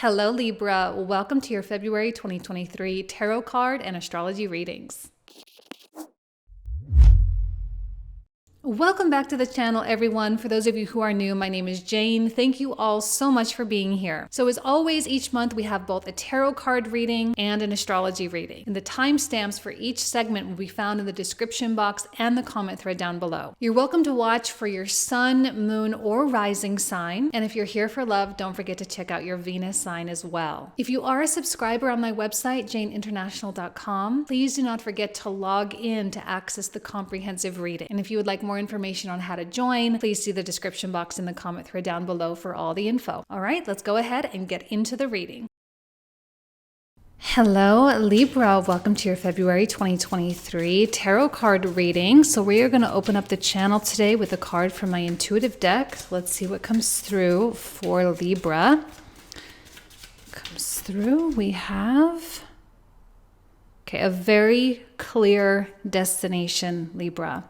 Hello Libra, welcome to your February 2023 Tarot card and Astrology readings. Welcome back to the channel, everyone. For those of you who are new, my name is Jane. Thank you all so much for being here. So as always, each month we have both a tarot card reading and an astrology reading. And the timestamps for each segment will be found in the description box and the comment thread down below. You're welcome to watch for your sun, moon, or rising sign. And if you're here for love, don't forget to check out your Venus sign as well. If you are a subscriber on my website, janeinternational.com, please do not forget to log in to access the comprehensive reading. And if you would like more information on how to join, please see the description box in the comment thread down below for all the info. All right, let's go ahead and get into the reading. Hello Libra, welcome to your February 2023 tarot card reading. So we are going to open up the channel today with a card from my intuitive deck. Let's see what comes through for Libra. Comes through, we have a very clear destination, Libra.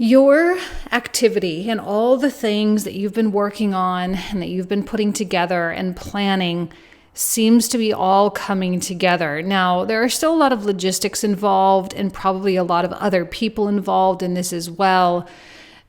Your activity and all the things that you've been working on and that you've been putting together and planning seems to be all coming together. Now, there are still a lot of logistics involved and probably a lot of other people involved in this as well.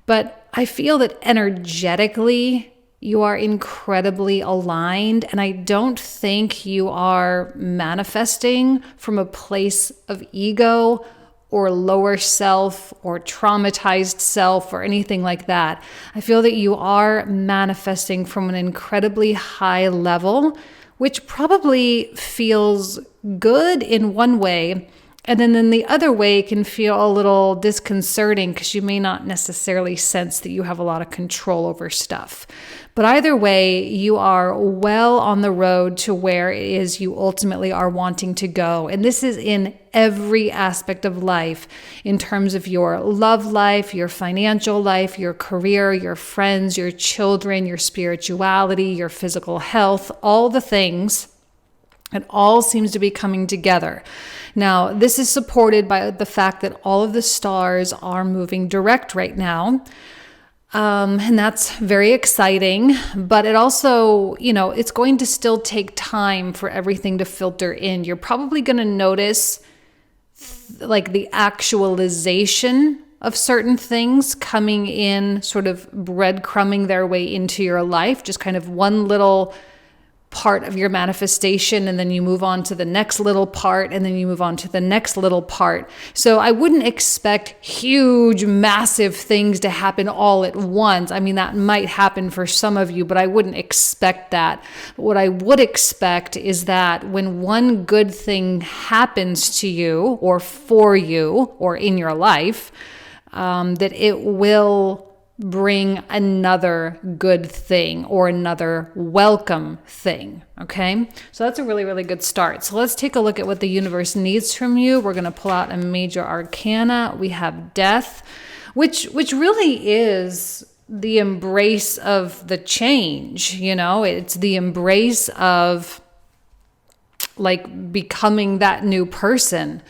But I feel that energetically, you are incredibly aligned, and I don't think you are manifesting from a place of ego or lower self or traumatized self or anything like that. I feel that you are manifesting from an incredibly high level, which probably feels good in one way, and then in the other way can feel a little disconcerting because you may not necessarily sense that you have a lot of control over stuff. But either way, you are well on the road to where it is you ultimately are wanting to go. And this is in every aspect of life, in terms of your love life, your financial life, your career, your friends, your children, your spirituality, your physical health, all the things. It all seems to be coming together. Now, this is supported by the fact that all of the stars are moving direct right now. And that's very exciting, but it also, it's going to still take time for everything to filter in. You're probably going to notice like the actualization of certain things coming in, sort of breadcrumbing their way into your life, just kind of one little part of your manifestation, and then you move on to the next little part, and then you move on to the next little part. So I wouldn't expect huge, massive things to happen all at once. I mean, that might happen for some of you, but I wouldn't expect that. What I would expect is that when one good thing happens to you or for you or in your life, that it will bring another good thing or another welcome thing. Okay, so that's a really, really good start. So let's take a look at what the universe needs from you. We're going to pull out a major arcana. We have death, which really is the embrace of the change. It's the embrace of like becoming that new person.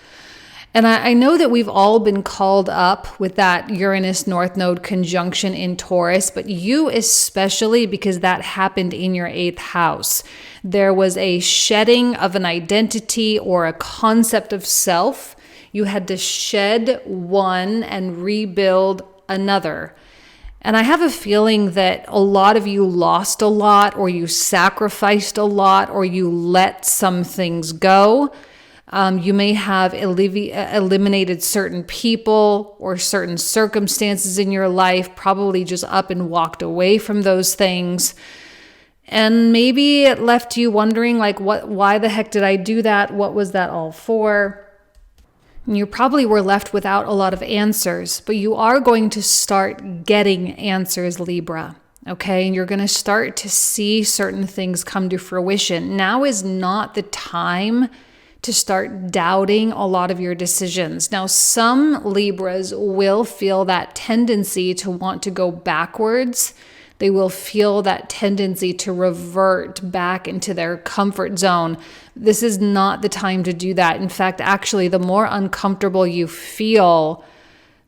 And I know that we've all been called up with that Uranus North Node conjunction in Taurus, but you especially, because that happened in your 8th house. There was a shedding of an identity or a concept of self. You had to shed one and rebuild another. And I have a feeling that a lot of you lost a lot, or you sacrificed a lot, or you let some things go. You may have eliminated certain people or certain circumstances in your life, probably just up and walked away from those things. And maybe it left you wondering, like, why the heck did I do that? What was that all for? And you probably were left without a lot of answers, but you are going to start getting answers, Libra. Okay, and you're going to start to see certain things come to fruition. Now is not the time to start doubting a lot of your decisions. Now, some Libras will feel that tendency to want to go backwards. They will feel that tendency to revert back into their comfort zone. This is not the time to do that. In fact, actually, the more uncomfortable you feel,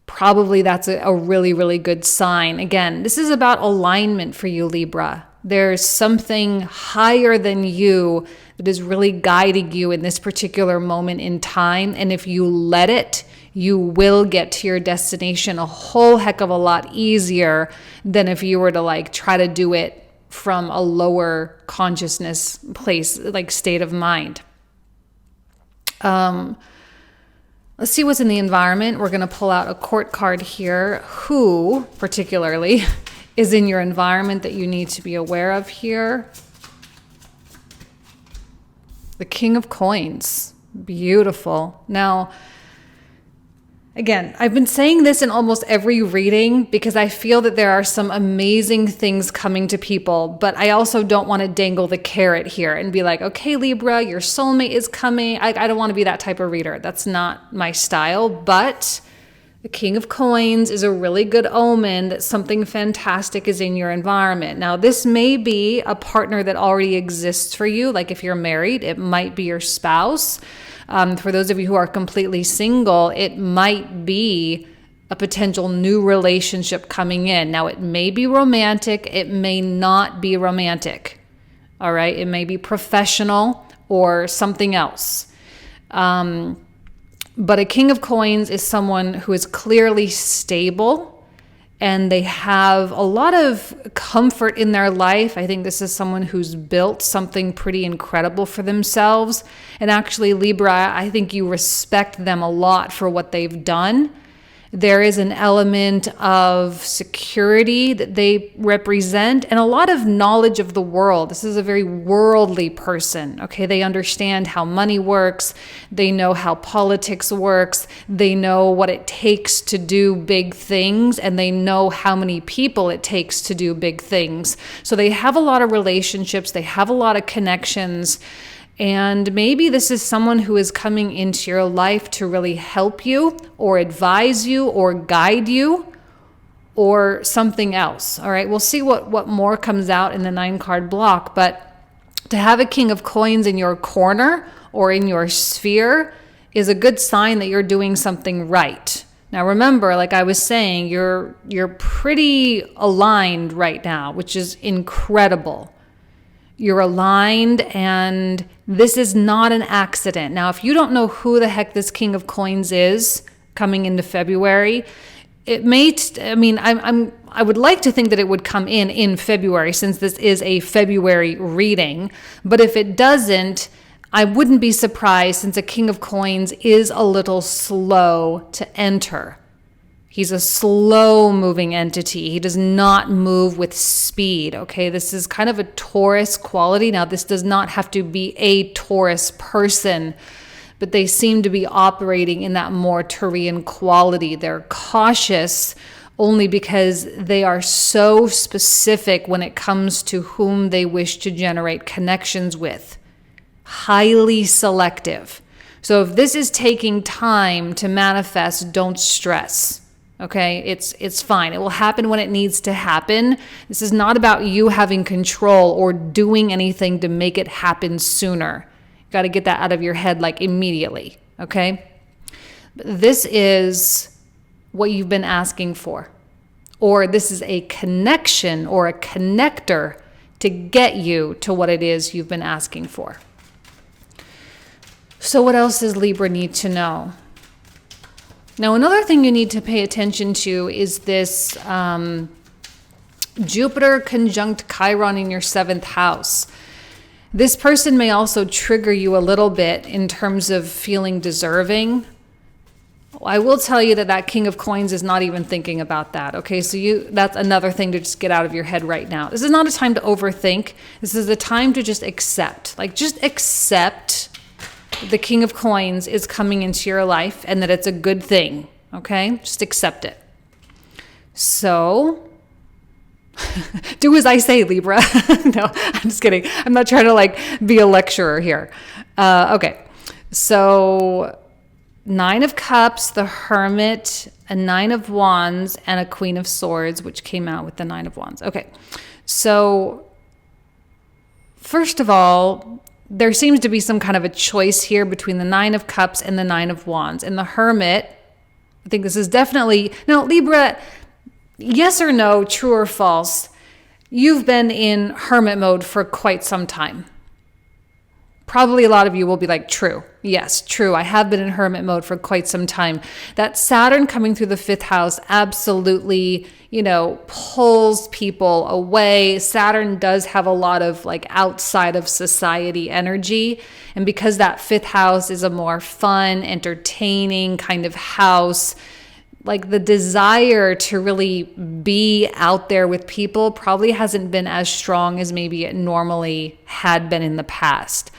probably that's a really, really good sign. Again, this is about alignment for you, Libra. There's something higher than you that is really guiding you in this particular moment in time. And if you let it, you will get to your destination a whole heck of a lot easier than if you were to like try to do it from a lower consciousness place, like state of mind. Let's see what's in the environment. We're going to pull out a court card here. Who, particularly, is in your environment that you need to be aware of here? The King of Coins. Beautiful. Now, again, I've been saying this in almost every reading because I feel that there are some amazing things coming to people, but I also don't want to dangle the carrot here and be like, okay, Libra, your soulmate is coming. I don't want to be that type of reader. That's not my style, but the King of Coins is a really good omen that something fantastic is in your environment. Now, this may be a partner that already exists for you. Like if you're married, it might be your spouse. For those of you who are completely single, it might be a potential new relationship coming in. Now, it may be romantic. It may not be romantic. All right. It may be professional or something else. But a King of Coins is someone who is clearly stable and they have a lot of comfort in their life. I think this is someone who's built something pretty incredible for themselves. And actually, Libra, I think you respect them a lot for what they've done. There is an element of security that they represent and a lot of knowledge of the world. This is a very worldly person, okay? They understand how money works. They know how politics works. They know what it takes to do big things, and they know how many people it takes to do big things. So they have a lot of relationships. They have a lot of connections. And maybe this is someone who is coming into your life to really help you or advise you or guide you or something else. All right, we'll see what more comes out in the 9-card block. But to have a King of Coins in your corner or in your sphere is a good sign that you're doing something right. Now remember, like I was saying, you're pretty aligned right now, which is incredible. You're aligned, and this is not an accident. Now, if you don't know who the heck this King of Coins is coming into February, it may, I would like to think that it would come in February since this is a February reading. But if it doesn't, I wouldn't be surprised since a King of Coins is a little slow to enter. He's a slow-moving entity. He does not move with speed, okay? This is kind of a Taurus quality. Now, this does not have to be a Taurus person, but they seem to be operating in that more Taurian quality. They're cautious only because they are so specific when it comes to whom they wish to generate connections with. Highly selective. So if this is taking time to manifest, don't stress. Okay, it's fine. It will happen when it needs to happen. This is not about you having control or doing anything to make it happen sooner. You got to get that out of your head like immediately, okay? This is what you've been asking for. Or this is a connection or a connector to get you to what it is you've been asking for. So what else does Libra need to know? Now, another thing you need to pay attention to is this Jupiter conjunct Chiron in your 7th house. This person may also trigger you a little bit in terms of feeling deserving. I will tell you that King of Coins is not even thinking about that. Okay, so that's another thing to just get out of your head right now. This is not a time to overthink. This is a time to just accept. Like, just accept the King of Coins is coming into your life and that it's a good thing, okay? Just accept it. So, do as I say, Libra. No, I'm just kidding. I'm not trying to be a lecturer here. Okay, so 9 of Cups, the Hermit, a 9 of Wands, and a Queen of Swords, which came out with the 9 of Wands. Okay, so first of all, there seems to be some kind of a choice here between the 9 of Cups and the 9 of Wands. And the Hermit, I think this is definitely... Now, Libra, yes or no, true or false, you've been in hermit mode for quite some time. Probably a lot of you will be like, true. Yes, true. I have been in hermit mode for quite some time. That Saturn coming through the 5th house absolutely, pulls people away. Saturn does have a lot of like outside of society energy. And because that 5th house is a more fun, entertaining kind of house, like the desire to really be out there with people probably hasn't been as strong as maybe it normally had been in the past.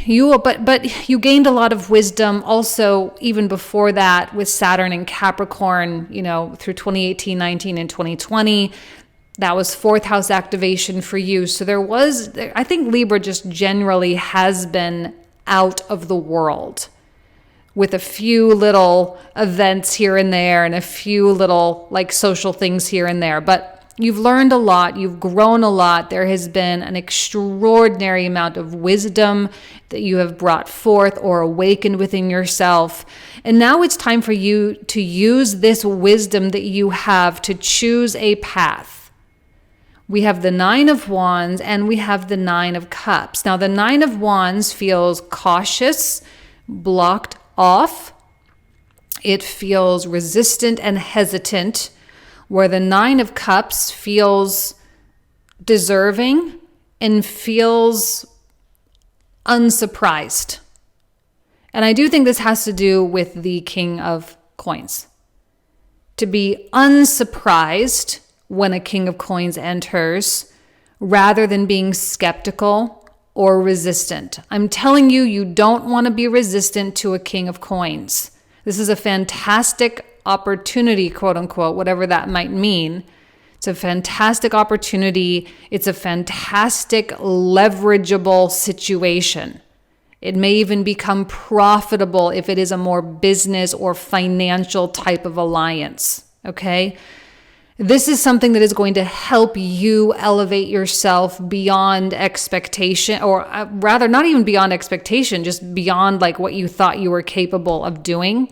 But you gained a lot of wisdom also even before that with Saturn and Capricorn, through 2018, 19, and 2020. That was 4th house activation for you. So I think Libra just generally has been out of the world with a few little events here and there and a few little like social things here and there. But you've learned a lot. You've grown a lot. There has been an extraordinary amount of wisdom that you have brought forth or awakened within yourself. And now it's time for you to use this wisdom that you have to choose a path. We have the 9 of Wands and we have the 9 of Cups. Now, the 9 of Wands feels cautious, blocked off. It feels resistant and hesitant, where the 9 of Cups feels deserving and feels unsurprised. And I do think this has to do with the King of Coins. To be unsurprised when a King of Coins enters, rather than being skeptical or resistant. I'm telling you, you don't want to be resistant to a King of Coins. This is a fantastic opportunity, quote unquote, whatever that might mean. It's a fantastic opportunity. It's a fantastic leverageable situation. It may even become profitable if it is a more business or financial type of alliance. Okay? This is something that is going to help you elevate yourself beyond expectation, or rather not even beyond expectation, just beyond like what you thought you were capable of doing.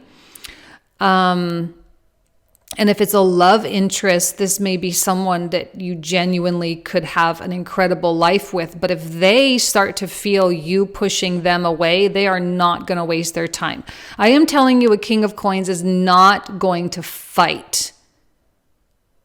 And if it's a love interest, this may be someone that you genuinely could have an incredible life with. But if they start to feel you pushing them away, they are not going to waste their time. I am telling you, a King of Coins is not going to fight.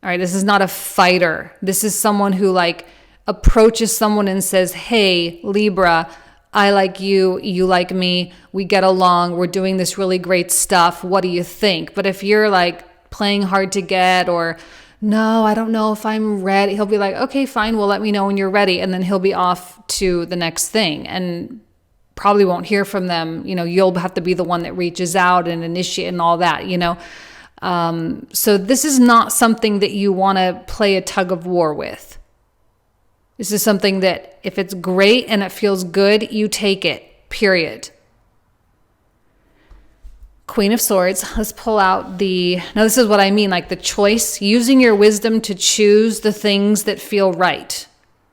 All right, this is not a fighter. This is someone who like approaches someone and says, hey, Libra, I like you, you like me, we get along, we're doing this really great stuff. What do you think? But if you're like playing hard to get, or no, I don't know if I'm ready, he'll be like, okay, fine, well, let me know when you're ready. And then he'll be off to the next thing and probably won't hear from them. You'll have to be the one that reaches out and initiate and all that, So this is not something that you want to play a tug of war with. This is something that if it's great and it feels good, you take it, period. Queen of Swords, let's pull out now this is what I mean, like the choice, using your wisdom to choose the things that feel right.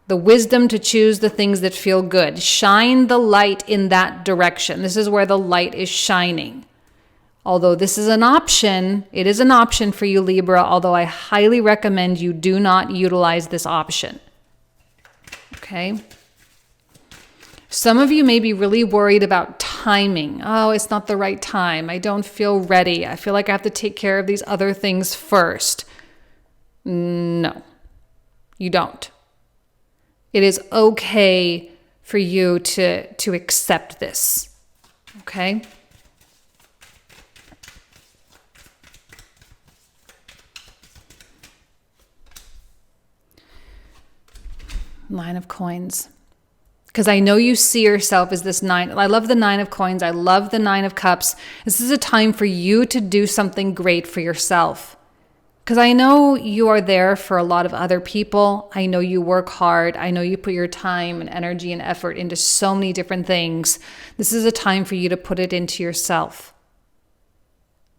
The wisdom to choose the things that feel good. Shine the light in that direction. This is where the light is shining. Although this is an option, it is an option for you, Libra, although I highly recommend you do not utilize this option. Okay? Some of you may be really worried about timing. Oh, it's not the right time. I don't feel ready. I feel like I have to take care of these other things first. No, you don't. It is okay for you to accept this. Okay? Nine of Coins. Because I know you see yourself as this 9. I love the 9 of Coins. I love the 9 of Cups. This is a time for you to do something great for yourself. Because I know you are there for a lot of other people. I know you work hard. I know you put your time and energy and effort into so many different things. This is a time for you to put it into yourself.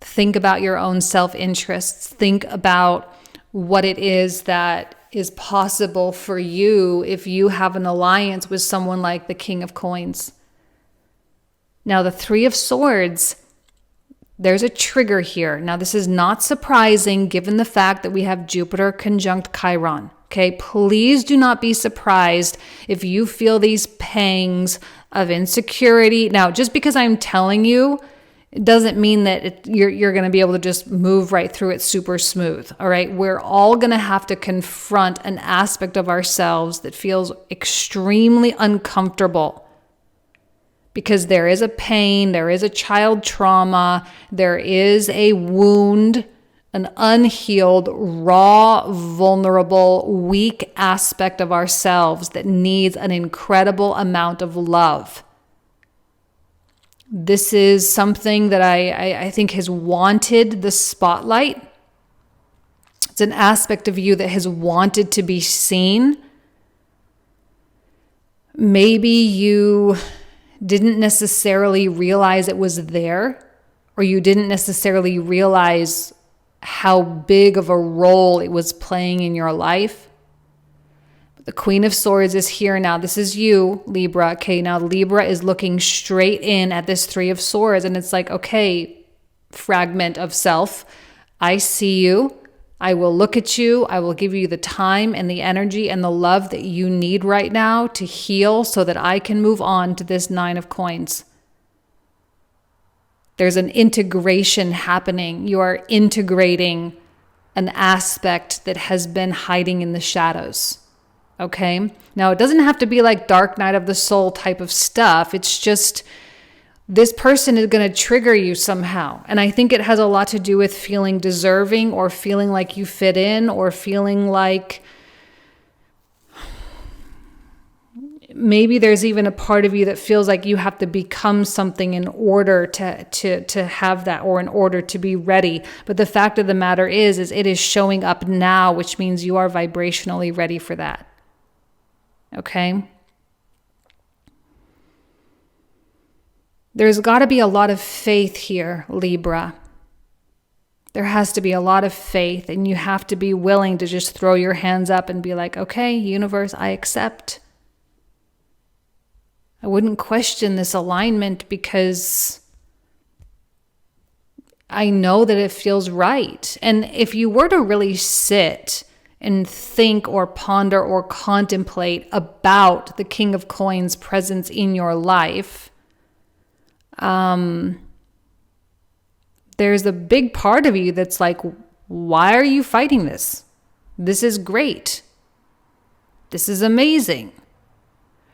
Think about your own self-interests. Think about what it is that is possible for you if you have an alliance with someone like the King of Coins. Now, the 3 of Swords, there's a trigger here. Now, this is not surprising given the fact that we have Jupiter conjunct Chiron. Okay, please do not be surprised if you feel these pangs of insecurity. Now, just because I'm telling you, it doesn't mean that you're going to be able to just move right through it super smooth. All right, we're all going to have to confront an aspect of ourselves that feels extremely uncomfortable because there is a pain, there is a child trauma, there is a wound, an unhealed, raw, vulnerable, weak aspect of ourselves that needs an incredible amount of love. This is something that I think has wanted the spotlight. It's an aspect of you that has wanted to be seen. Maybe you didn't necessarily realize it was there, or you didn't necessarily realize how big of a role it was playing in your life. But the Queen of Swords is here now. This is you, Libra. Okay, now Libra is looking straight in at this Three of Swords, and it's like, okay, fragment of self, I see you. I will look at you. I will give you the time and the energy and the love that you need right now to heal so that I can move on to this Nine of Coins. There's an integration happening. You are integrating an aspect that has been hiding in the shadows. Okay? Now, it doesn't have to be like Dark Night of the Soul type of stuff. It's just this person is going to trigger you somehow. And I think it has a lot to do with feeling deserving or feeling like you fit in or feeling like maybe there's even a part of you that feels like you have to become something in order to have that or in order to be ready. But the fact of the matter is it is showing up now, which means you are vibrationally ready for that. Okay? There's got to be a lot of faith here, Libra. There has to be a lot of faith, and you have to be willing to just throw your hands up and be like, okay, universe, I accept. I wouldn't question this alignment because I know that it feels right. And if you were to really sit and think or ponder or contemplate about the King of Coins' presence in your life, there's a big part of you that's like, why are you fighting this? This is great. This is amazing.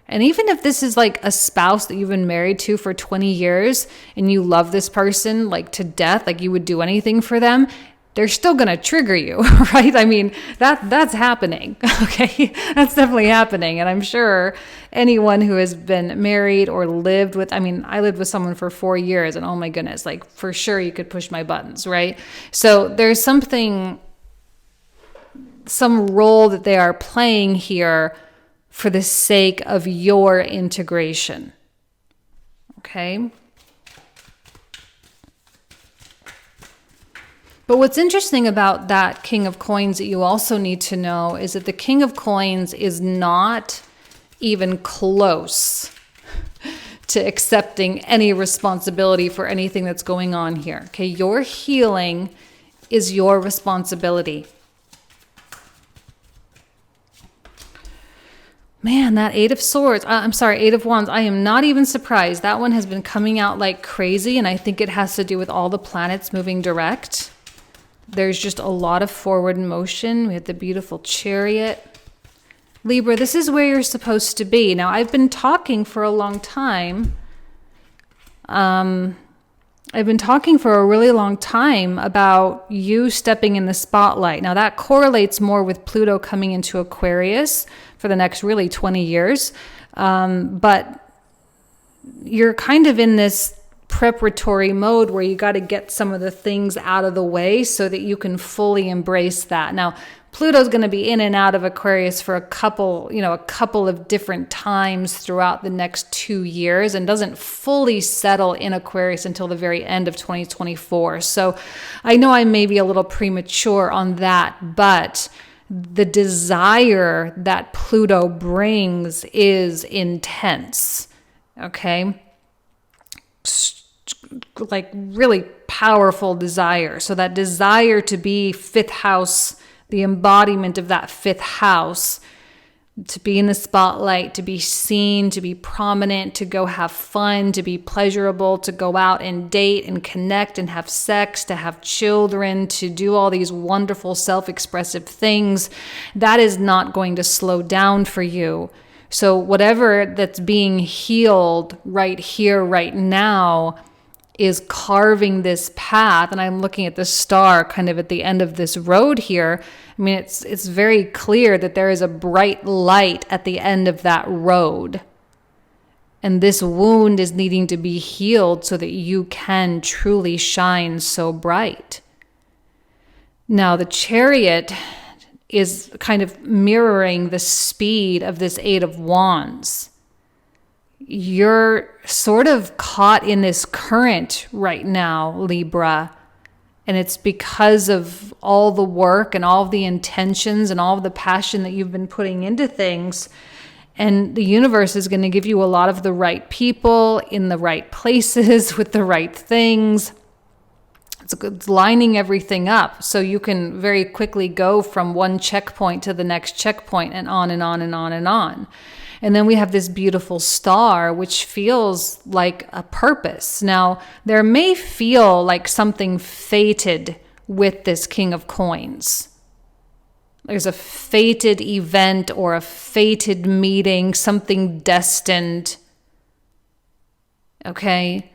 And even if this is like a spouse that you've been married to for 20 years and you love this person like to death, like you would do anything for them, they're still going to trigger you, right? I mean, that's happening, okay? That's definitely happening. And I'm sure anyone who has been married or lived with, I mean, I lived with someone for 4 years and oh my goodness, like for sure you could push my buttons, right? So there's some role that they are playing here for the sake of your integration, okay? But what's interesting about that King of Coins that you also need to know is that the King of Coins is not even close to accepting any responsibility for anything that's going on here, okay? Your healing is your responsibility. Man, that Eight of Wands, I am not even surprised. That one has been coming out like crazy, and I think it has to do with all the planets moving direct. There's just a lot of forward motion. We have the beautiful Chariot. Libra, this is where you're supposed to be. Now, I've been talking for a long time. I've been talking for a really long time about you stepping in the spotlight. Now, that correlates more with Pluto coming into Aquarius for the next really 20 years. But you're kind of in this preparatory mode where you got to get some of the things out of the way so that you can fully embrace that. Now, Pluto's going to be in and out of Aquarius for a couple of different times throughout the next 2 years and doesn't fully settle in Aquarius until the very end of 2024. So I know I may be a little premature on that, but the desire that Pluto brings is intense, okay? Like really powerful desire. So that desire to be fifth house the embodiment of that fifth house, to be in the spotlight, to be seen, to be prominent, to go have fun, to be pleasurable, to go out and date and connect and have sex, to have children, to do all these wonderful self-expressive things. That is not going to slow down for you. So whatever that's being healed right here, right now, is carving this path. And I'm looking at the star kind of at the end of this road here. I mean, it's very clear that there is a bright light at the end of that road. And this wound is needing to be healed so that you can truly shine so bright. Now, the Chariot is kind of mirroring the speed of this Eight of Wands. You're sort of caught in this current right now, Libra. And it's because of all the work and all of the intentions and all of the passion that you've been putting into things. And the universe is going to give you a lot of the right people in the right places with the right things. It's lining everything up so you can very quickly go from one checkpoint to the next checkpoint and on and on and on and on. And then we have this beautiful star, which feels like a purpose. Now, there may feel like something fated with this King of Coins. There's a fated event or a fated meeting, something destined. Okay?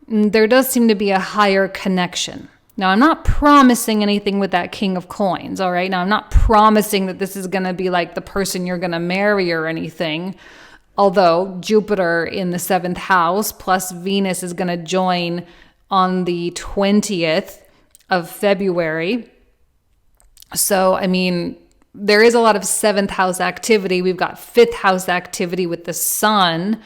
There does seem to be a higher connection. Now, I'm not promising anything with that King of Coins, all right? Now, I'm not promising that this is going to be like the person you're going to marry or anything. Although Jupiter in the 7th house plus Venus is going to join on the 20th of February. So, I mean, there is a lot of 7th house activity. We've got 5th house activity with the sun.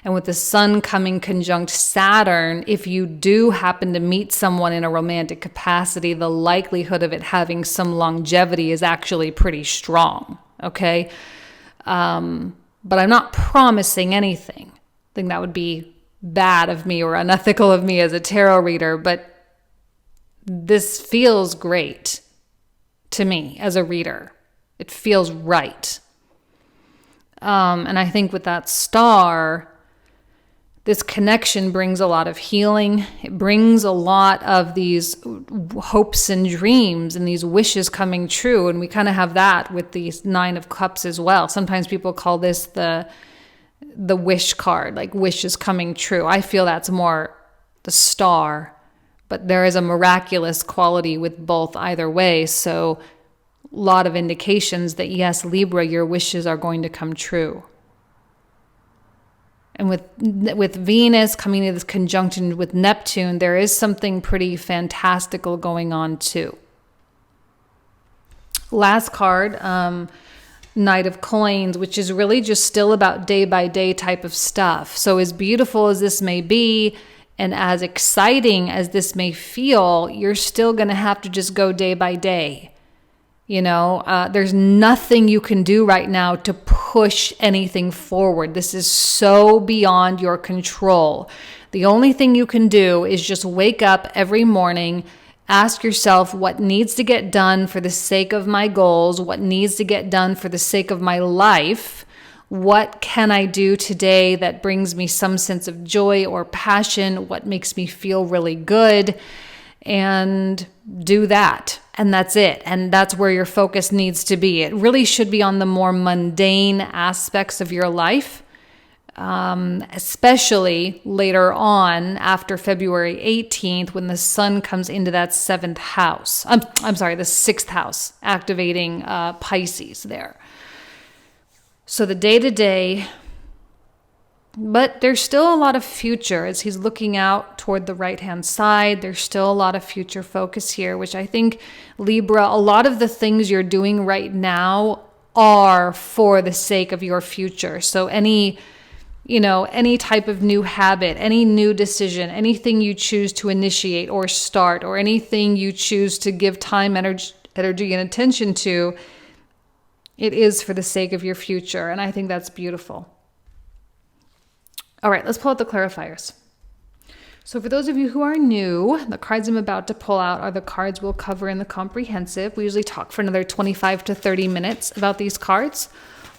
And with the sun coming conjunct Saturn, if you do happen to meet someone in a romantic capacity, the likelihood of it having some longevity is actually pretty strong, okay? But I'm not promising anything. I think that would be bad of me or unethical of me as a tarot reader, but this feels great to me as a reader. It feels right. And I think with that star, this connection brings a lot of healing. It brings a lot of these hopes and dreams and these wishes coming true. And we kind of have that with the 9 of Cups as well. Sometimes people call this the wish card, like wishes coming true. I feel that's more the star, but there is a miraculous quality with both either way. So a lot of indications that yes, Libra, your wishes are going to come true. And with Venus coming into this conjunction with Neptune, there is something pretty fantastical going on too. Last card, Knight of Coins, which is really just still about day by day type of stuff. So as beautiful as this may be, and as exciting as this may feel, you're still going to have to just go day by day. You know, there's nothing you can do right now to push anything forward. This is so beyond your control. The only thing you can do is just wake up every morning, ask yourself what needs to get done for the sake of my goals, what needs to get done for the sake of my life. What can I do today that brings me some sense of joy or passion? What makes me feel really good? And do that. And that's it. And that's where your focus needs to be. It really should be on the more mundane aspects of your life, especially later on after February 18th when the sun comes into that 7th house. I'm sorry, the 6th house, activating Pisces there. So the day-to-day, but there's still a lot of future as he's looking out toward the right-hand side. There's still a lot of future focus here, which I think, Libra, a lot of the things you're doing right now are for the sake of your future. So any type of new habit, any new decision, anything you choose to initiate or start, or anything you choose to give time, energy and attention to, it is for the sake of your future. And I think that's beautiful. All right, let's pull out the clarifiers. So for those of you who are new, the cards I'm about to pull out are the cards we'll cover in the comprehensive. We usually talk for another 25 to 30 minutes about these cards.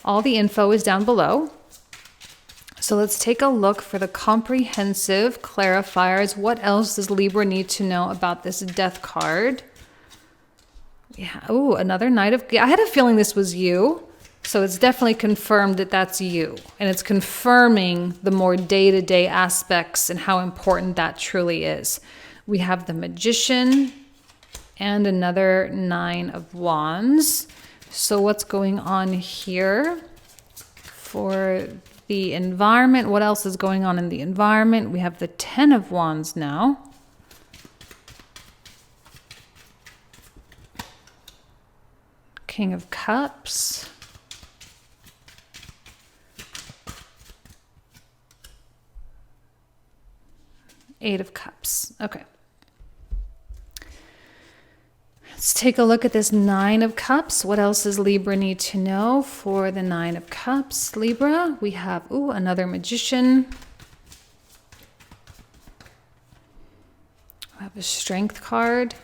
All the info is down below. So let's take a look for the comprehensive clarifiers. What else does Libra need to know about this Death card? Yeah. Oh, another Knight of... I had a feeling this was you. So it's definitely confirmed that that's you. And it's confirming the more day-to-day aspects and how important that truly is. We have the Magician and another Nine of Wands. So what's going on here for the environment? What else is going on in the environment? We have the Ten of Wands now. King of Cups. Eight of Cups. Okay. Let's take a look at this Nine of Cups. What else does Libra need to know for the Nine of Cups? Libra, we have, another Magician. We have a Strength card.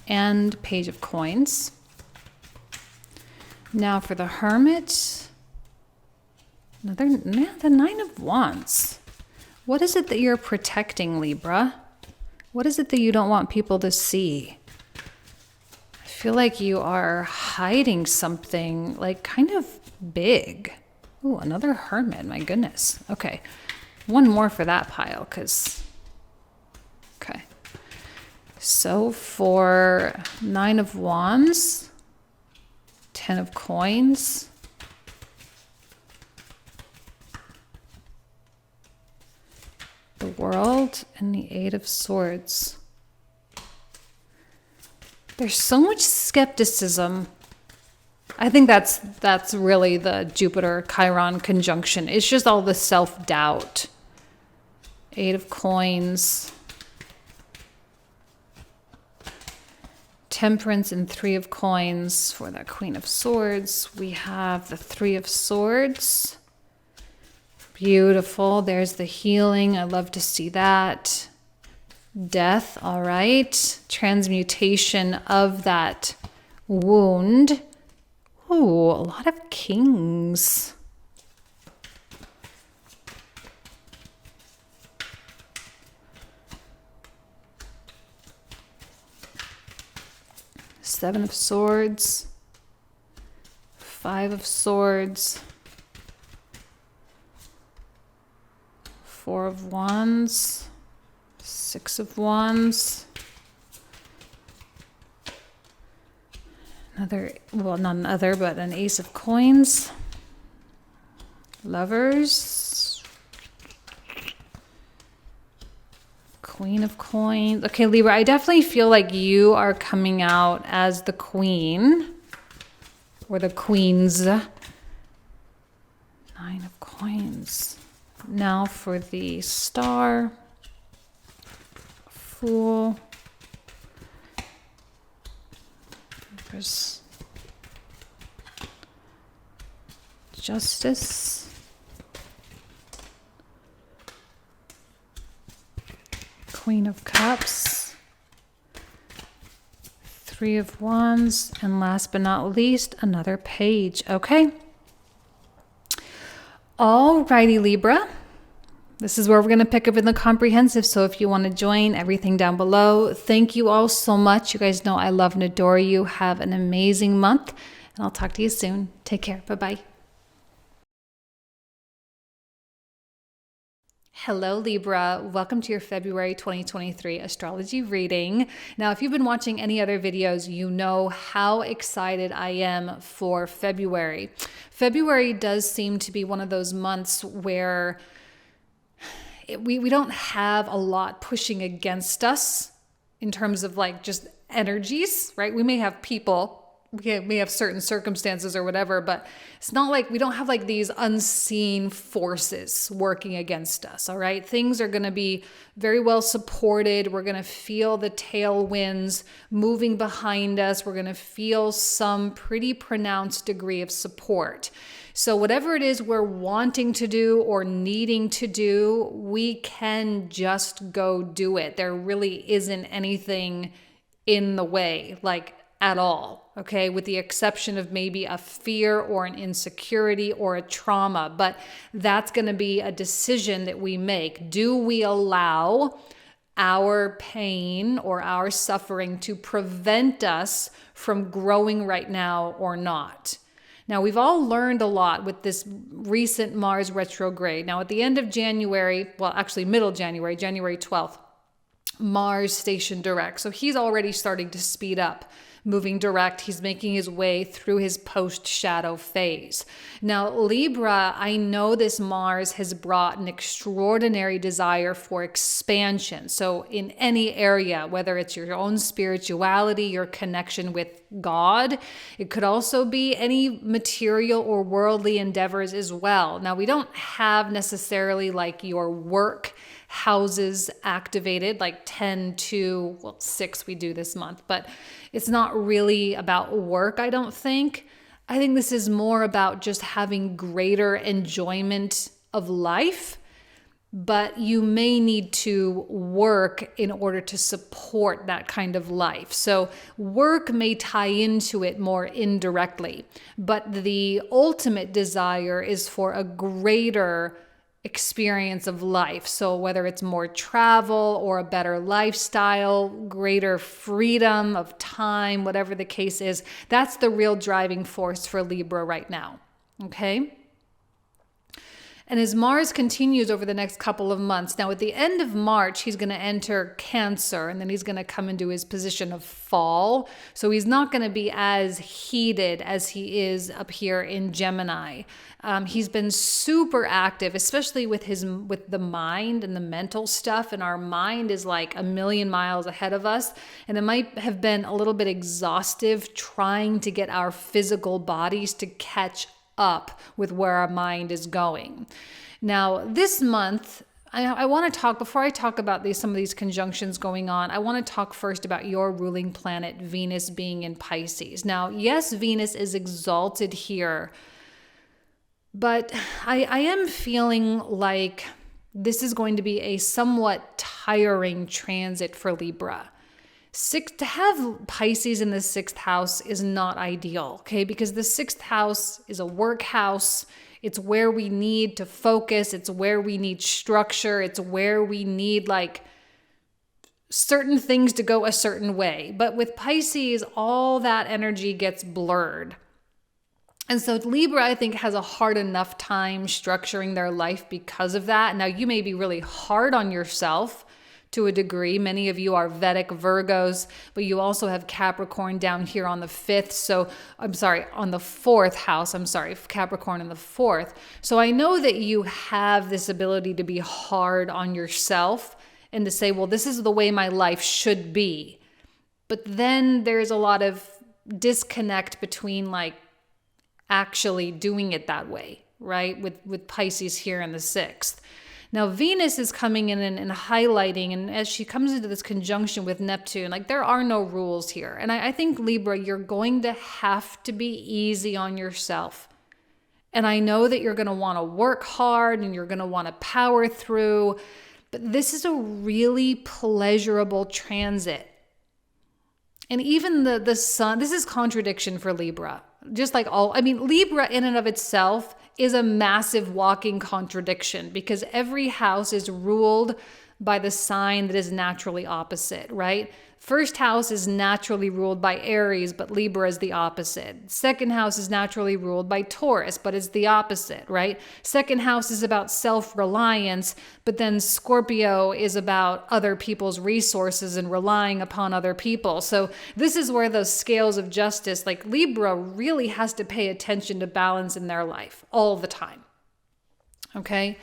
And Page of Coins. Now for the Hermit. The Nine of Wands. What is it that you're protecting, Libra? What is it that you don't want people to see? I feel like you are hiding something like kind of big. Ooh, another Hermit, my goodness. Okay, one more for that pile, okay. So for Nine of Wands, Ten of Coins, the World, and the Eight of Swords. There's so much skepticism. I think that's really the Jupiter-Chiron conjunction. It's just all the self-doubt. Eight of Coins, Temperance, and Three of Coins for the Queen of Swords. We have the Three of Swords. Beautiful. There's the healing. I love to see that. Death. All right. Transmutation of that wound. Ooh, a lot of Kings. Seven of Swords. Five of Swords. Four of Wands, Six of Wands, not another, but an Ace of Coins, Lovers, Queen of Coins. Okay, Libra, I definitely feel like you are coming out as the Queen, or the Queens. Nine of Coins. Now for the Star, Fool, there's Justice, Queen of Cups, Three of Wands, and last but not least, another Page. Okay. Alrighty, Libra. This is where we're going to pick up in the comprehensive. So if you want to join, everything down below. Thank you all so much. You guys know I love and adore you. Have an amazing month, and I'll talk to you soon. Take care. Bye-bye. Hello, Libra. Welcome to your February 2023 astrology reading. Now, if you've been watching any other videos, you know how excited I am for February. February does seem to be one of those months where we don't have a lot pushing against us in terms of like just energies, right? We may have people we may have certain circumstances or whatever, but it's not like we don't have like these unseen forces working against us. All right. Things are going to be very well supported. We're going to feel the tailwinds moving behind us. We're going to feel some pretty pronounced degree of support. So whatever it is we're wanting to do or needing to do, we can just go do it. There really isn't anything in the way, like at all, okay, with the exception of maybe a fear or an insecurity or a trauma. But that's going to be a decision that we make. Do we allow our pain or our suffering to prevent us from growing right now or not? Now, we've all learned a lot with this recent Mars retrograde. Now, at the end of January, well, actually middle January, January 12th, Mars stationed direct. So he's already starting to speed up, moving direct. He's making his way through his post-shadow phase. Now, Libra, I know this Mars has brought an extraordinary desire for expansion. So in any area, whether it's your own spirituality, your connection with God, it could also be any material or worldly endeavors as well. Now, we don't have necessarily like your work houses activated, like 10 to, well, 6 we do this month, but it's not really about work, I don't think. I think this is more about just having greater enjoyment of life, but you may need to work in order to support that kind of life. So work may tie into it more indirectly, but the ultimate desire is for a greater experience of life. So whether it's more travel or a better lifestyle, greater freedom of time, whatever the case is, that's the real driving force for Libra right now. Okay? And as Mars continues over the next couple of months, now at the end of March, he's going to enter Cancer, and then he's going to come into his position of fall. So he's not going to be as heated as he is up here in Gemini. He's been super active, especially with the mind and the mental stuff. And our mind is like a million miles ahead of us. And it might have been a little bit exhaustive trying to get our physical bodies to catch up with where our mind is going. Now, this month, I want to talk, before I talk about some of these conjunctions going on, I want to talk first about your ruling planet, Venus, being in Pisces. Now, yes, Venus is exalted here, but I am feeling like this is going to be a somewhat tiring transit for Libra. To have Pisces in the 6th house is not ideal, okay? Because the 6th house is a work house. It's where we need to focus. It's where we need structure. It's where we need like certain things to go a certain way. But with Pisces, all that energy gets blurred. And so Libra, I think, has a hard enough time structuring their life because of that. Now, you may be really hard on yourself to a degree. Many of you are Vedic Virgos, but you also have Capricorn down here on the 5th. So on the 4th house. Capricorn in the 4th. So I know that you have this ability to be hard on yourself and to say, well, this is the way my life should be. But then there's a lot of disconnect between like actually doing it that way, right? With Pisces here in the 6th. Now, Venus is coming in and highlighting, and as she comes into this conjunction with Neptune, like there are no rules here. And I think, Libra, you're going to have to be easy on yourself. And I know that you're going to want to work hard and you're going to want to power through, but this is a really pleasurable transit. And even the sun, this is contradiction for Libra. Libra in and of itself is a massive walking contradiction because every house is ruled by the sign that is naturally opposite, right? First house is naturally ruled by Aries, but Libra is the opposite. Second house is naturally ruled by Taurus, but it's the opposite, right? Second house is about self-reliance, but then Scorpio is about other people's resources and relying upon other people. So this is where those scales of justice, like Libra really has to pay attention to balance in their life all the time, okay?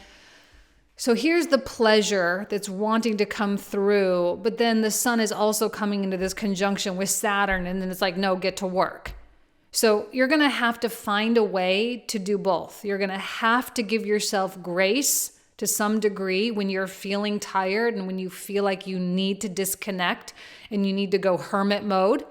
So here's the pleasure that's wanting to come through, but then the sun is also coming into this conjunction with Saturn, and then it's like, no, get to work. So you're going to have to find a way to do both. You're going to have to give yourself grace to some degree when you're feeling tired and when you feel like you need to disconnect and you need to go hermit mode,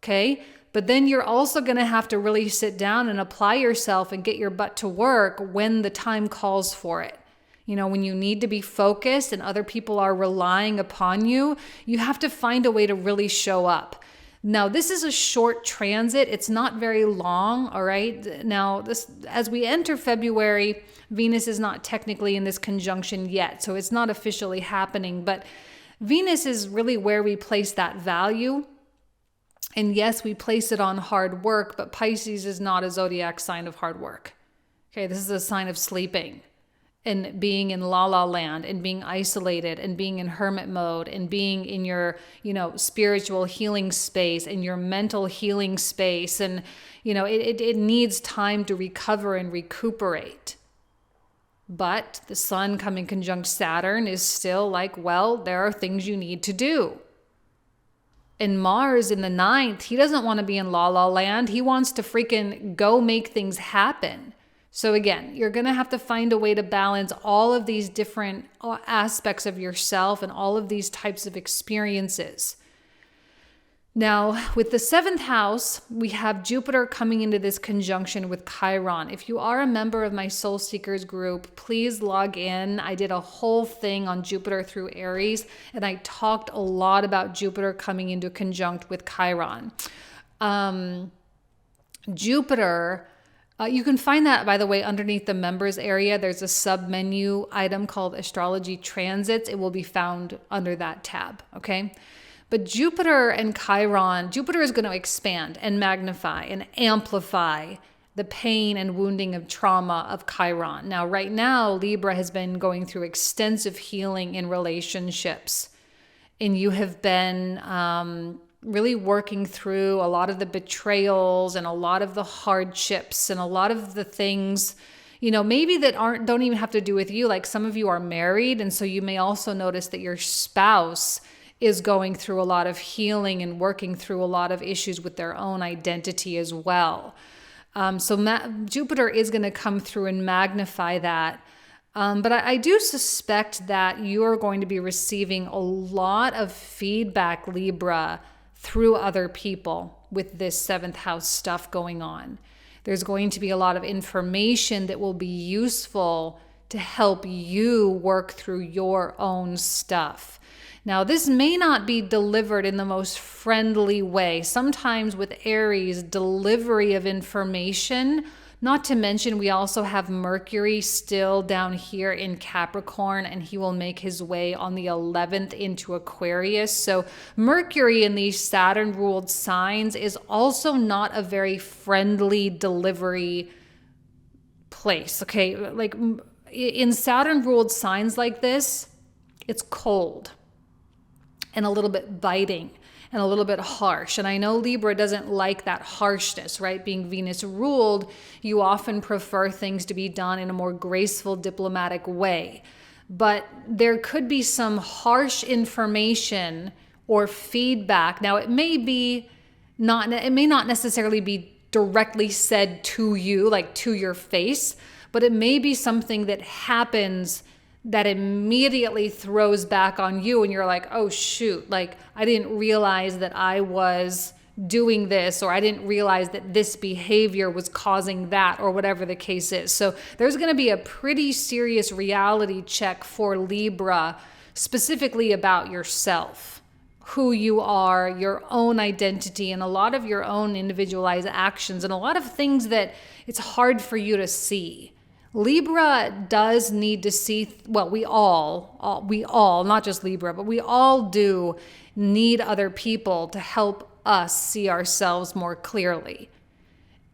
okay? But then you're also going to have to really sit down and apply yourself and get your butt to work when the time calls for it. You know, when you need to be focused and other people are relying upon you, you have to find a way to really show up. Now, this is a short transit. It's not very long, all right? Now, as we enter February, Venus is not technically in this conjunction yet, so it's not officially happening, but Venus is really where we place that value. And yes, we place it on hard work, but Pisces is not a zodiac sign of hard work. Okay, this is a sign of sleeping and being in la la land and being isolated and being in hermit mode and being in your, spiritual healing space and your mental healing space. And, it needs time to recover and recuperate. But the sun coming conjunct Saturn is still like, well, there are things you need to do. And Mars in the 9th, he doesn't want to be in la la land. He wants to freaking go make things happen. So again, you're going to have to find a way to balance all of these different aspects of yourself and all of these types of experiences. Now, with the 7th house, we have Jupiter coming into this conjunction with Chiron. If you are a member of my Soul Seekers group, please log in. I did a whole thing on Jupiter through Aries, and I talked a lot about Jupiter coming into conjunct with Chiron. Jupiter... you can find that, by the way, underneath the members area. There's a sub-menu item called Astrology Transits. It will be found under that tab, okay? But Jupiter and Chiron, Jupiter is going to expand and magnify and amplify the pain and wounding of trauma of Chiron. Now, right now, Libra has been going through extensive healing in relationships. And you have been... really working through a lot of the betrayals and a lot of the hardships and a lot of the things, maybe that don't even have to do with you. Like some of you are married, and so you may also notice that your spouse is going through a lot of healing and working through a lot of issues with their own identity as well. Jupiter is going to come through and magnify that. But I do suspect that you are going to be receiving a lot of feedback, Libra, through other people with this 7th house stuff going on. There's going to be a lot of information that will be useful to help you work through your own stuff. Now, this may not be delivered in the most friendly way. Sometimes with Aries, delivery of information, not to mention we also have Mercury still down here in Capricorn, and he will make his way on the 11th into Aquarius. So Mercury in these Saturn-ruled signs is also not a very friendly delivery place, okay? Like in Saturn-ruled signs like this, it's cold and a little bit biting and a little bit harsh. And I know Libra doesn't like that harshness, right? Being Venus ruled, you often prefer things to be done in a more graceful, diplomatic way. But there could be some harsh information or feedback. Now, it may not necessarily be directly said to you, like to your face, but it may be something that happens that immediately throws back on you, and you're like, oh shoot, like I didn't realize that I was doing this, or I didn't realize that this behavior was causing that, or whatever the case is. So there's going to be a pretty serious reality check for Libra, specifically about yourself, who you are, your own identity, and a lot of your own individualized actions, and a lot of things that it's hard for you to see. Libra does need to see, well, we all, not just Libra, but we all do need other people to help us see ourselves more clearly.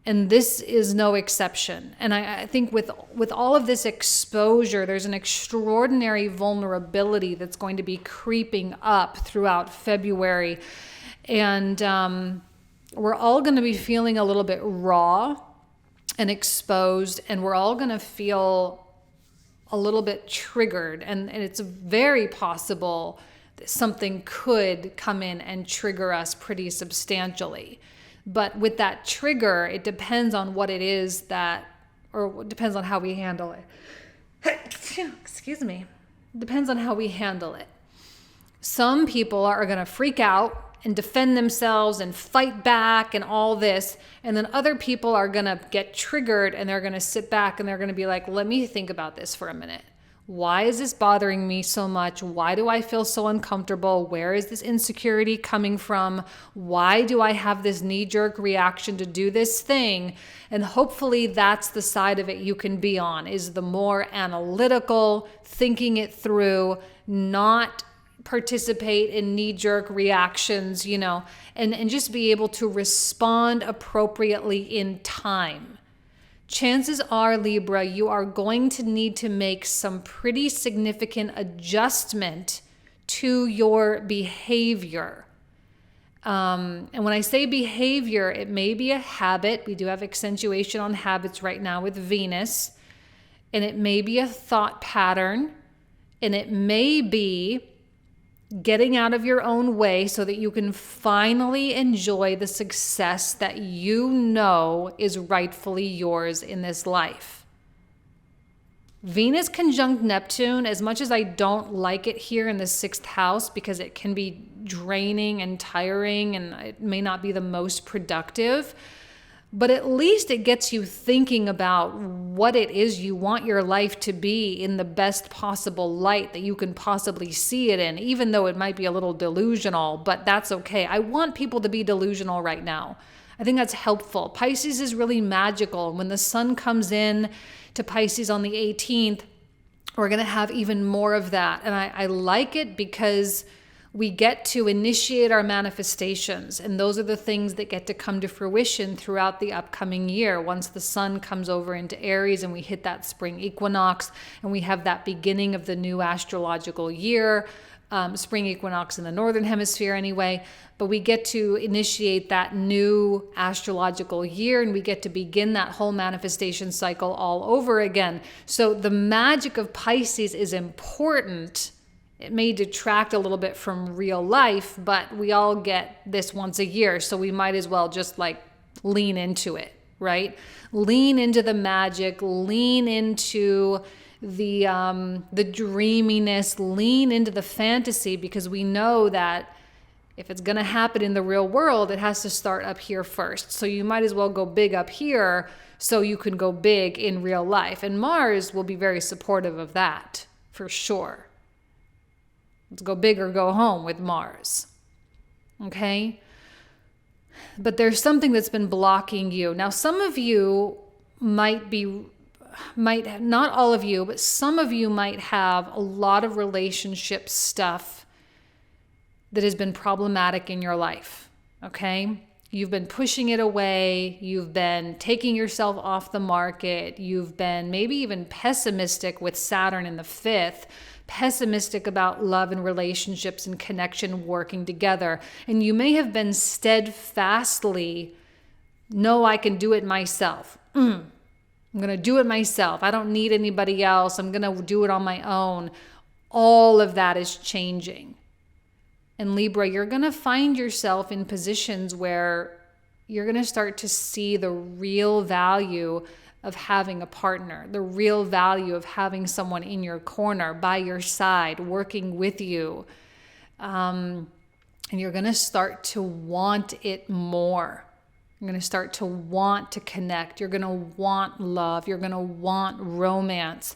And this is no exception. And I think with all of this exposure, there's an extraordinary vulnerability that's going to be creeping up throughout February. And we're all going to be feeling a little bit raw and exposed, and we're all going to feel a little bit triggered. And it's very possible that something could come in and trigger us pretty substantially. But with that trigger, it depends on what it is or it depends on how we handle it. Excuse me. Depends on how we handle it. Some people are going to freak out and defend themselves and fight back and all this. And then other people are going to get triggered and they're going to sit back and they're going to be like, let me think about this for a minute. Why is this bothering me so much? Why do I feel so uncomfortable? Where is this insecurity coming from? Why do I have this knee-jerk reaction to do this thing? And hopefully that's the side of it you can be on, is the more analytical, thinking it through, not participate in knee-jerk reactions, and just be able to respond appropriately in time. Chances are, Libra, you are going to need to make some pretty significant adjustment to your behavior. And when I say behavior, it may be a habit. We do have accentuation on habits right now with Venus. And it may be a thought pattern. And it may be getting out of your own way so that you can finally enjoy the success that you know is rightfully yours in this life. Venus conjunct Neptune, as much as I don't like it here in the 6th house because it can be draining and tiring and it may not be the most productive, but at least it gets you thinking about what it is you want your life to be in the best possible light that you can possibly see it in, even though it might be a little delusional, but that's okay. I want people to be delusional right now. I think that's helpful. Pisces is really magical. When the sun comes in to Pisces on the 18th, we're going to have even more of that. And I like it because we get to initiate our manifestations, and those are the things that get to come to fruition throughout the upcoming year. Once the sun comes over into Aries and we hit that spring equinox and we have that beginning of the new astrological year, spring equinox in the northern hemisphere anyway, but we get to initiate that new astrological year and we get to begin that whole manifestation cycle all over again. So the magic of Pisces is important. It may detract a little bit from real life, but we all get this once a year, so we might as well just lean into it, right? Lean into the magic, lean into the dreaminess, lean into the fantasy, because we know that if it's going to happen in the real world, it has to start up here first. So you might as well go big up here so you can go big in real life. And Mars will be very supportive of that, for sure. Let's go big or go home with Mars. Okay? But there's something that's been blocking you. Now, some of you not all of you, but some of you might have a lot of relationship stuff that has been problematic in your life. Okay? You've been pushing it away. You've been taking yourself off the market. You've been maybe even pessimistic with Saturn in the 5th. Pessimistic about love and relationships and connection working together. And you may have been steadfastly, no, I can do it myself. I'm going to do it myself. I don't need anybody else. I'm going to do it on my own. All of that is changing. And Libra, you're going to find yourself in positions where you're going to start to see the real value of having a partner, the real value of having someone in your corner, by your side, working with you. And you're going to start to want it more. You're going to start to want to connect. You're going to want love. You're going to want romance.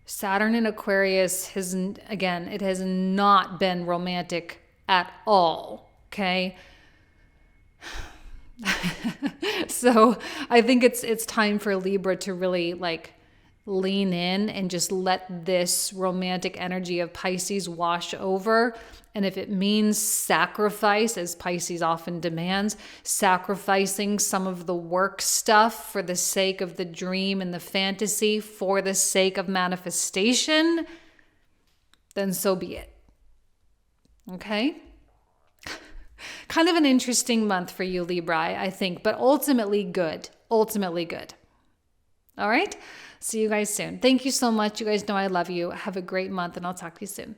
Saturn in Aquarius has not been romantic at all, okay? So I think it's time for Libra to really lean in and just let this romantic energy of Pisces wash over. And if it means sacrifice, as Pisces often demands, sacrificing some of the work stuff for the sake of the dream and the fantasy, for the sake of manifestation, then so be it. Okay? Kind of an interesting month for you, Libra, I think, but ultimately good. Ultimately good. All right? See you guys soon. Thank you so much. You guys know I love you. Have a great month, and I'll talk to you soon.